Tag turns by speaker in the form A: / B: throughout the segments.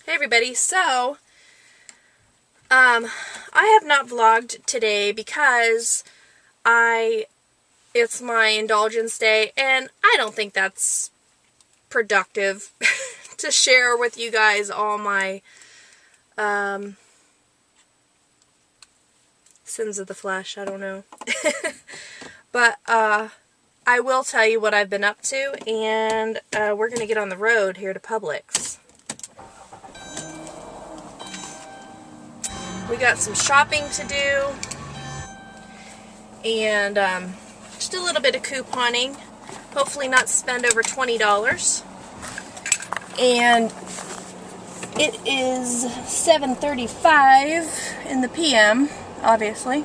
A: Hey everybody, so, I have not vlogged today because it's my indulgence day, and I don't think that's productive to share with you guys all my, sins of the flesh, I don't know. But, I will tell you what I've been up to, and, we're gonna get on the road here to Publix. We got some shopping to do, and just a little bit of couponing. Hopefully not spend over $20. And it is 7:35 in the PM, obviously.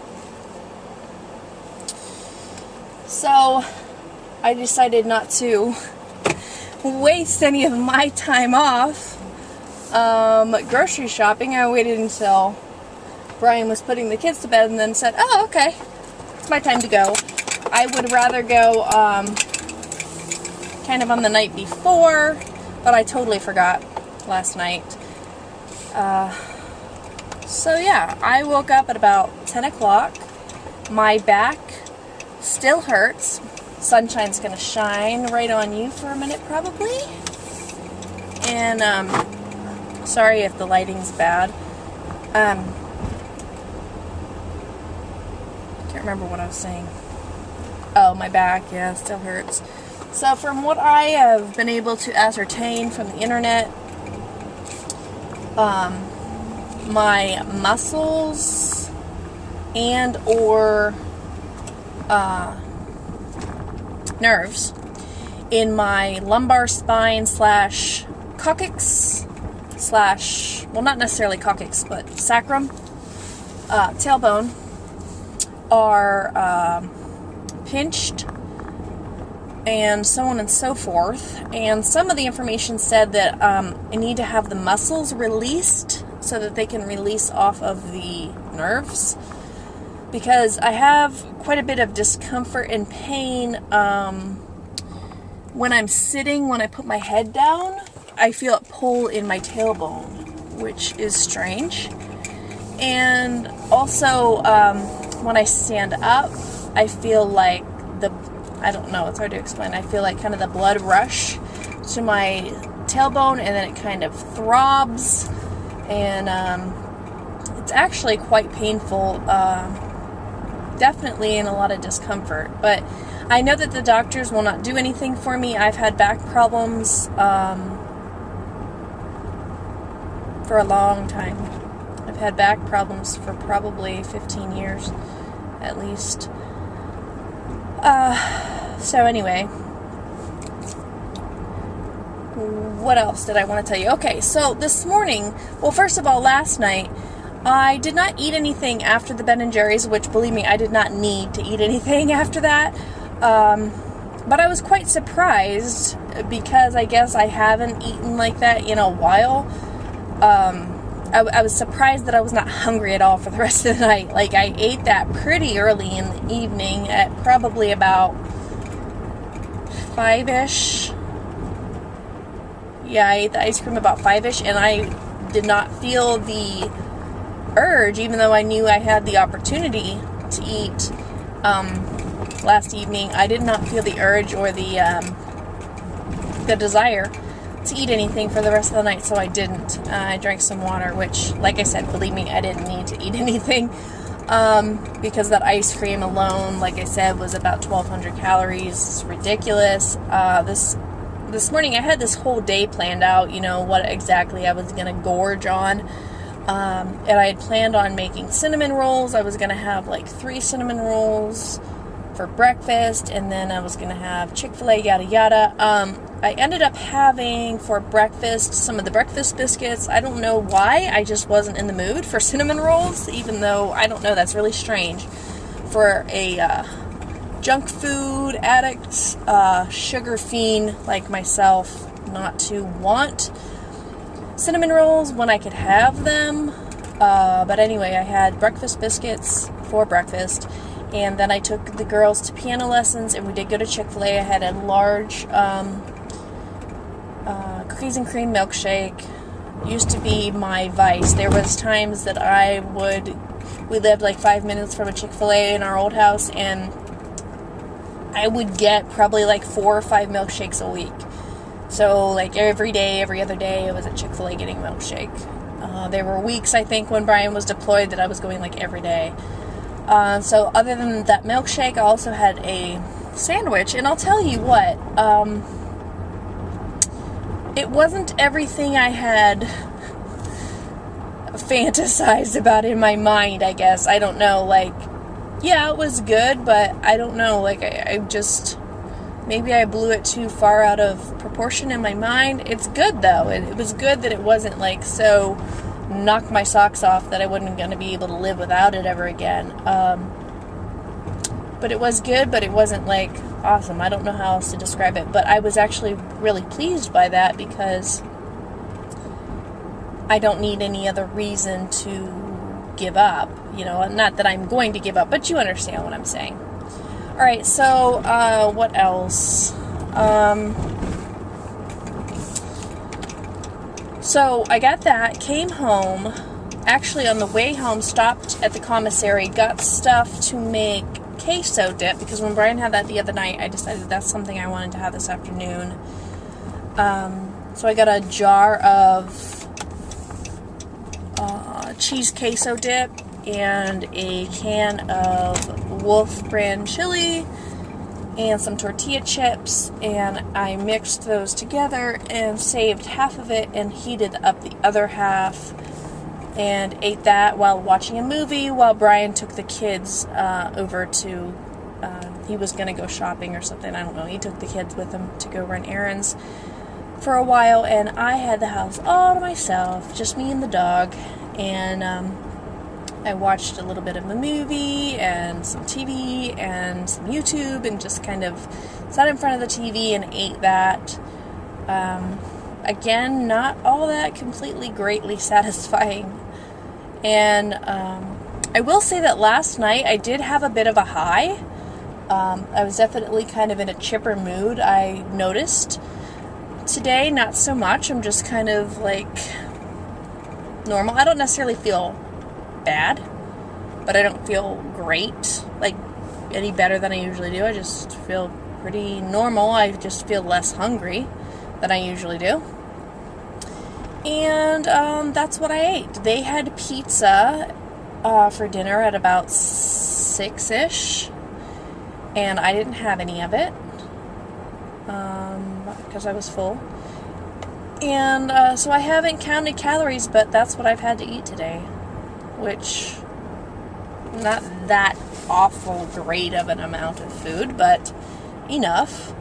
A: So I decided not to waste any of my time off grocery shopping. I waited until Brian was putting the kids to bed and then said, oh, okay, it's my time to go. I would rather go kind of on the night before, but I totally forgot last night. So yeah, I woke up at about 10 o'clock. My back still hurts. Sunshine's gonna shine right on you for a minute probably. And sorry if the lighting's bad. Can't remember what I was saying. Oh, my back, yeah, still hurts. So from what I have been able to ascertain from the internet, my muscles and or nerves in my lumbar spine slash coccyx slash, well, not necessarily coccyx, but sacrum, tailbone, are pinched and so on and so forth. And some of the information said that I need to have the muscles released so that they can release off of the nerves, because I have quite a bit of discomfort and pain when I'm sitting. When I put my head down, I feel it pull in my tailbone, which is strange. And also when I stand up, I feel like I don't know, it's hard to explain. I feel like kind of the blood rush to my tailbone, and then it kind of throbs, and it's actually quite painful, definitely in a lot of discomfort. But I know that the doctors will not do anything for me. I've had back problems for a long time. I've had back problems for probably 15 years, at least. So anyway, what else did I want to tell you? Okay, so this morning, well, first of all, last night, I did not eat anything after the Ben & Jerry's, which, believe me, I did not need to eat anything after that. But I was quite surprised, because I guess I haven't eaten like that in a while. I was surprised that I was not hungry at all for the rest of the night. Like, I ate that pretty early in the evening at probably about 5-ish. Yeah, I ate the ice cream about 5-ish, and I did not feel the urge, even though I knew I had the opportunity to eat last evening. I did not feel the urge or the desire to eat anything for the rest of the night, so I didn't. I drank some water, which, like I said, believe me, I didn't need to eat anything, because that ice cream alone, like I said, was about 1,200 calories. It's ridiculous. This morning I had this whole day planned out, you know, what exactly I was going to gorge on, and I had planned on making cinnamon rolls. I was going to have like 3 cinnamon rolls for breakfast, and then I was going to have Chick-fil-A, yada yada. I ended up having for breakfast some of the breakfast biscuits. I don't know why, I just wasn't in the mood for cinnamon rolls, even though, I don't know, that's really strange for a junk food addict, sugar fiend like myself, not to want cinnamon rolls when I could have them. But anyway, I had breakfast biscuits for breakfast, and then I took the girls to piano lessons, and we did go to Chick-fil-A. I had a large cookies and cream milkshake, used to be my vice. There was times that we lived like 5 minutes from a Chick-fil-A in our old house, and I would get probably like 4 or 5 milkshakes a week. So like every day, every other day, I was at Chick-fil-A getting a milkshake. There were weeks, I think, when Brian was deployed that I was going like every day. So other than that milkshake, I also had a sandwich, and I'll tell you what, it wasn't everything I had fantasized about in my mind, I guess. I don't know, like, yeah, it was good, but I don't know, like, I just, maybe I blew it too far out of proportion in my mind. It's good, though. It was good that it wasn't, like, so knock my socks off that I wasn't going to be able to live without it ever again. But it was good, but it wasn't, like, awesome. I don't know how else to describe it, but I was actually really pleased by that because I don't need any other reason to give up, you know, not that I'm going to give up, but you understand what I'm saying. Alright, so, what else? So, I got that, came home, actually on the way home, stopped at the commissary, got stuff to make queso dip, because when Brian had that the other night, I decided that's something I wanted to have this afternoon. So I got a jar of cheese queso dip and a can of Wolf brand chili and some tortilla chips, and I mixed those together and saved half of it and heated up the other half and ate that while watching a movie while Brian took the kids over to, he was going to go shopping or something, I don't know. He took the kids with him to go run errands for a while, and I had the house all to myself, just me and the dog, and I watched a little bit of a movie and some TV and some YouTube and just kind of sat in front of the TV and ate that. Again, not all that completely greatly satisfying. And I will say that last night I did have a bit of a high. I was definitely kind of in a chipper mood, I noticed. Today, not so much. I'm just kind of like normal. I don't necessarily feel bad, but I don't feel great, like any better than I usually do. I just feel pretty normal. I just feel less hungry than I usually do. And that's what I ate. They had pizza for dinner at about 6-ish, and I didn't have any of it because I was full. And so I haven't counted calories, but that's what I've had to eat today, which not that awful great of an amount of food, but enough.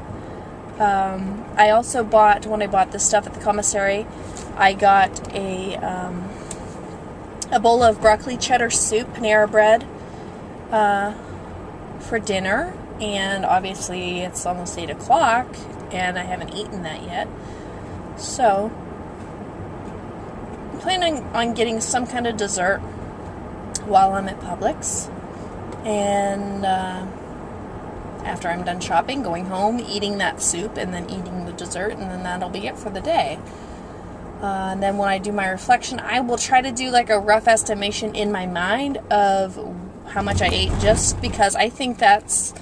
A: I also bought, when I bought this stuff at the commissary, I got a bowl of broccoli cheddar soup, Panera bread, for dinner, and obviously it's almost 8 o'clock, and I haven't eaten that yet, so I'm planning on getting some kind of dessert while I'm at Publix, and after I'm done shopping, going home, eating that soup, and then eating the dessert, and then that'll be it for the day. And then when I do my reflection, I will try to do like a rough estimation in my mind of how much I ate, just because I think that's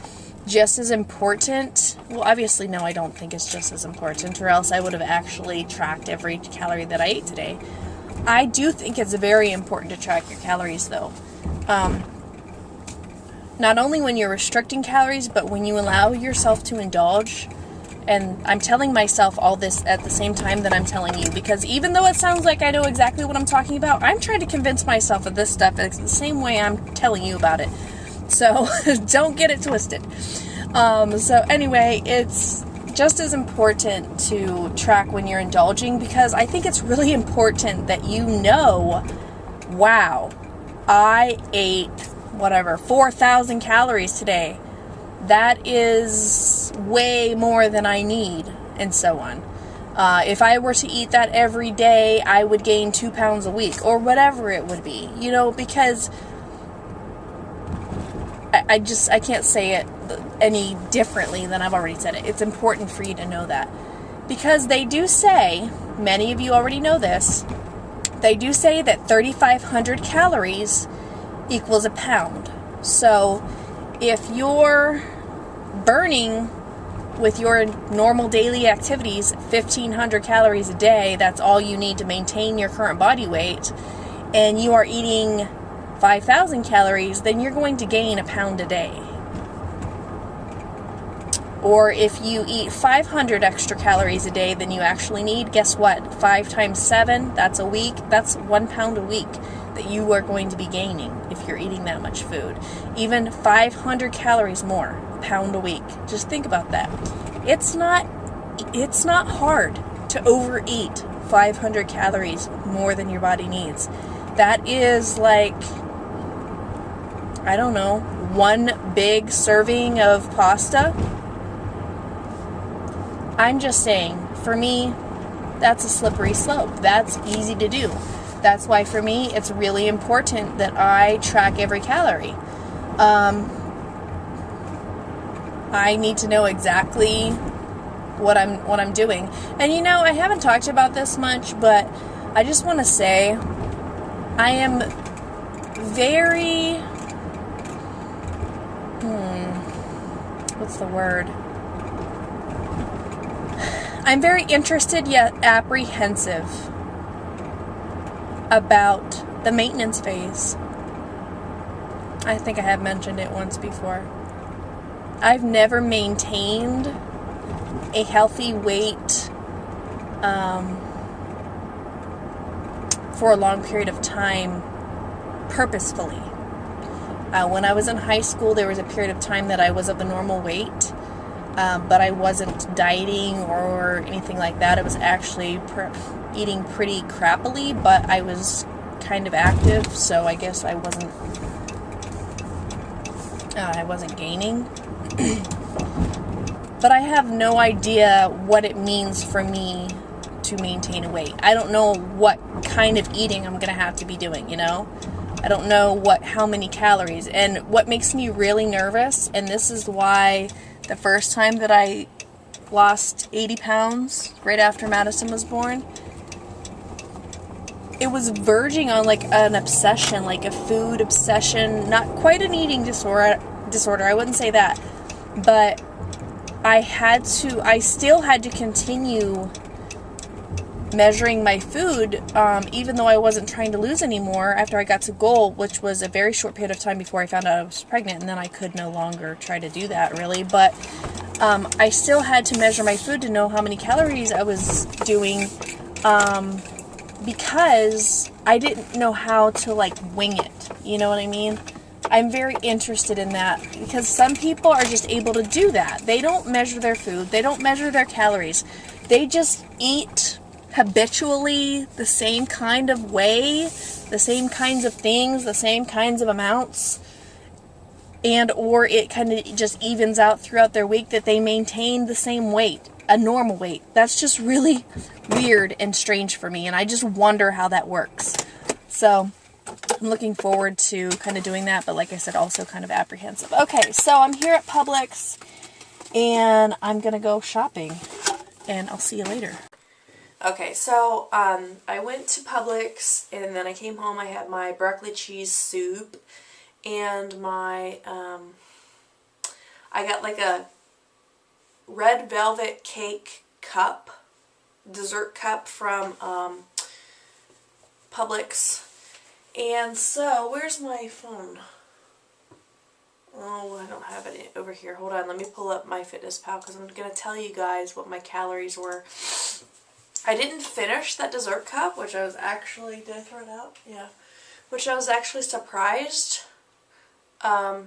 A: just as important. Well, obviously, no, I don't think it's just as important, or else I would have actually tracked every calorie that I ate today. I do think it's very important to track your calories, though. Not only when you're restricting calories, but when you allow yourself to indulge. And I'm telling myself all this at the same time that I'm telling you, because even though it sounds like I know exactly what I'm talking about, I'm trying to convince myself of this stuff. It's the same way I'm telling you about it. So don't get it twisted. So anyway, it's just as important to track when you're indulging, because I think it's really important that you know, wow, I ate 4,000 calories today. That is way more than I need, and so on. If I were to eat that every day, I would gain 2 pounds a week, or whatever it would be, you know, because I can't say it any differently than I've already said it. It's important for you to know that, because they do say, many of you already know this, they do say that 3,500 calories equals a pound. So if you're burning with your normal daily activities 1,500 calories a day, that's all you need to maintain your current body weight, and you are eating 5,000 calories, then you're going to gain a pound a day. Or if you eat 500 extra calories a day than you actually need, guess what? 5 times 7, that's a week. That's 1 pound a week that you are going to be gaining if you're eating that much food. Even 500 calories more, a pound a week. Just think about that. It's not hard to overeat 500 calories more than your body needs. That is like, I don't know, 1 big serving of pasta. I'm just saying, for me, that's a slippery slope. That's easy to do. That's why for me, it's really important that I track every calorie. I need to know exactly what I'm doing. And you know, I haven't talked about this much, but I just want to say I am very what's the word? I'm very interested yet apprehensive about the maintenance phase. I think I have mentioned it once before. I've never maintained a healthy weight for a long period of time purposefully. When I was in high school, there was a period of time that I was of a normal weight. But I wasn't dieting or anything like that. I was actually eating pretty crappily, but I was kind of active, so I guess I wasn't gaining. But I have no idea what it means for me to maintain a weight. I don't know what kind of eating I'm going to have to be doing, you know? I don't know how many calories. And what makes me really nervous, and this is why the first time that I lost 80 pounds right after Madison was born, it was verging on like an obsession, like a food obsession, not quite an eating disorder, I wouldn't say that, but I still had to continue measuring my food, even though I wasn't trying to lose anymore after I got to goal, which was a very short period of time before I found out I was pregnant, and then I could no longer try to do that really, but I still had to measure my food to know how many calories I was doing, because I didn't know how to like wing it, you know what I mean? I'm very interested in that, because some people are just able to do that. They don't measure their food, they don't measure their calories, they just eat habitually the same kind of way, the same kinds of things, the same kinds of amounts, and or it kind of just evens out throughout their week that they maintain the same weight, a normal weight. That's just really weird and strange for me, and I just wonder how that works. So I'm looking forward to kind of doing that, but like I said, also kind of apprehensive. Okay, so I'm here at Publix, and I'm gonna go shopping, and I'll see you later. Okay, so I went to Publix, and then I came home. I had my broccoli cheese soup, and my, I got like a red velvet cake cup, dessert cup from Publix. And so, where's my phone? Oh, I don't have it over here. Hold on, let me pull up my MyFitnessPal, because I'm going to tell you guys what my calories were. I didn't finish that dessert cup, which I was actually, did I throw it out? Yeah. Which I was actually surprised. Yeah,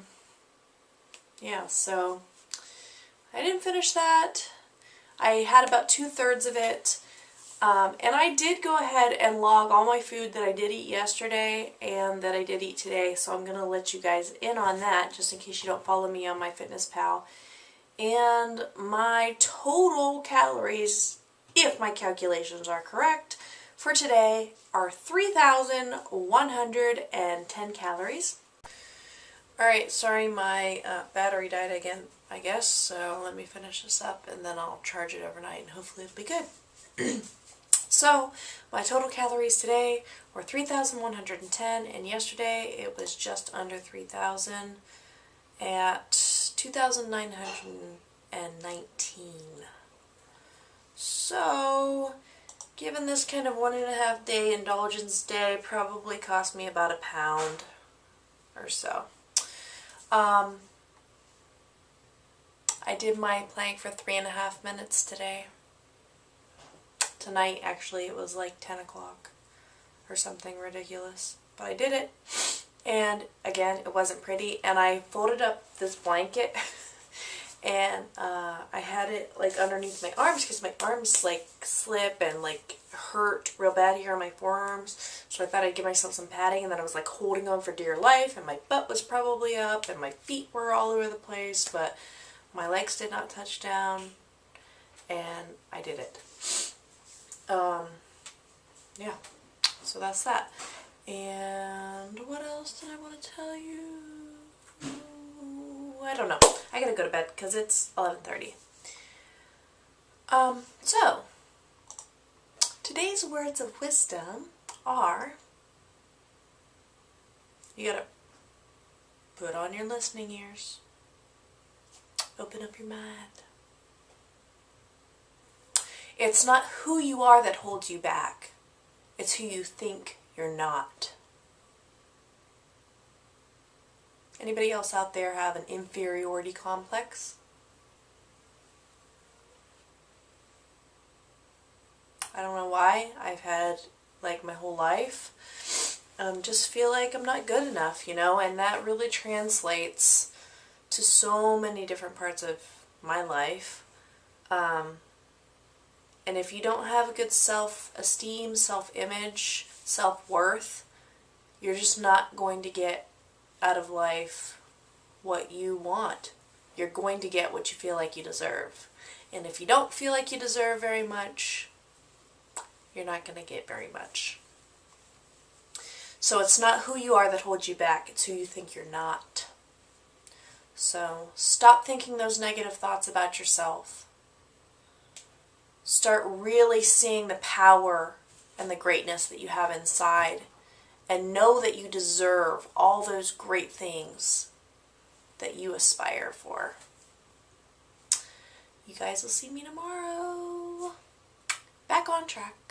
A: so I didn't finish that. I had about 2/3 of it. And I did go ahead and log all my food that I did eat yesterday and that I did eat today, so I'm going to let you guys in on that just in case you don't follow me on MyFitnessPal. And my total calories, if my calculations are correct, for today are 3,110 calories. Alright, sorry, my battery died again, I guess, so let me finish this up and then I'll charge it overnight and hopefully it'll be good. So my total calories today were 3,110, and yesterday it was just under 3,000 at 2,919. So, given this kind of 1.5 day indulgence day, probably cost me about £1 or so. I did my plank for 3.5 minutes today. Tonight, actually, it was like 10 o'clock or something ridiculous. But I did it. And again, it wasn't pretty. And I folded up this blanket and I had it like underneath my arms because my arms like slip and like hurt real bad here on my forearms. So I thought I'd give myself some padding, and then I was like holding on for dear life, and my butt was probably up and my feet were all over the place, but my legs did not touch down, and I did it. Yeah, so that's that. And what else did I want to tell you? I don't know. I gotta go to bed because it's 11:30. So, today's words of wisdom are, you gotta put on your listening ears, open up your mind. It's not who you are that holds you back. It's who you think you're not. Anybody else out there have an inferiority complex? I don't know why. I've had like my whole life. Just feel like I'm not good enough, you know, and that really translates to so many different parts of my life. And if you don't have a good self-esteem, self-image, self-worth, you're just not going to get out of life what you want. You're going to get what you feel like you deserve. And if you don't feel like you deserve very much, you're not going to get very much. So it's not who you are that holds you back, it's who you think you're not. So stop thinking those negative thoughts about yourself. Start really seeing the power and the greatness that you have inside, and know that you deserve all those great things that you aspire for. You guys will see me tomorrow. Back on track.